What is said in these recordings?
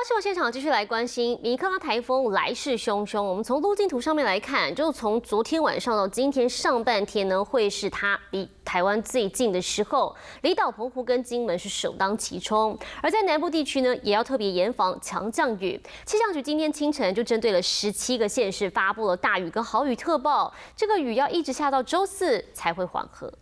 新闻现场继续来关心米克拉台风来势汹汹。我们从路径图上面来看，就从昨天晚上到今天上半天呢，会是它离台湾最近的时候。离岛澎湖跟金门是首当其冲，而在南部地区呢，也要特别严防强降雨。气象局今天清晨就针对了17个县市发布了大雨跟豪雨特报，这个雨要一直下到周4才会缓和。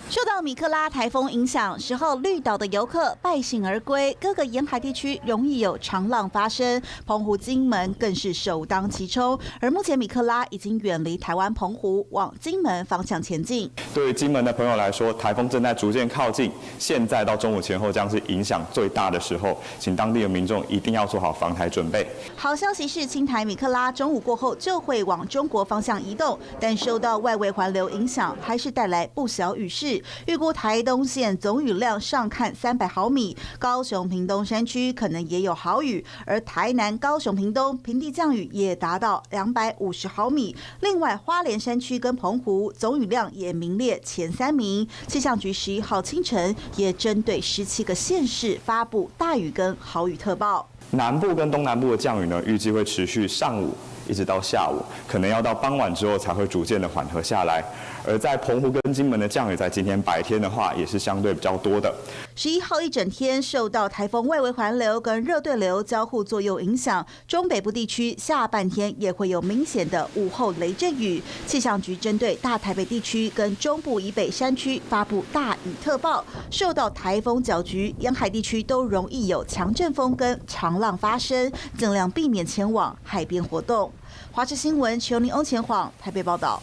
受到米克拉台风影响，10号绿岛的游客败兴而归，各个沿海地区容易有长浪发生，澎湖、金门更是首当其冲。而目前米克拉已经远离台湾澎湖，往金门方向前进。对于金门的朋友来说，台风正在逐渐靠近，现在到中午前后将是影响最大的时候，请当地的民众一定要做好防台准备。好消息是，青台米克拉中午过后就会往中国方向移动，但受到外围环流影响，还是带来不小雨势。 预估台东县总雨量上看300毫米，高雄屏东山区可能也有豪雨，而台南、高雄屏东平地降雨也达到250毫米。另外，花莲山区跟澎湖总雨量也名列前3名。气象局11号清晨也针对17个县市发布大雨跟豪雨特报。南部跟东南部的降雨呢，预计会持续上午 一直到下午，可能要到傍晚之后才会逐渐的缓和下来。而在澎湖跟金门的降雨，在今天白天的话，也是相对比较多的。11号一整天受到台风外围环流跟热对流交互作用影响，中北部地区下半天也会有明显的午后雷阵雨。气象局针对大台北地区跟中部以北山区发布大雨特报，受到台风搅局，沿海地区都容易有强阵风跟长浪发生，尽量避免前往海边活动。华视新闻邱宁欧前往台北报道。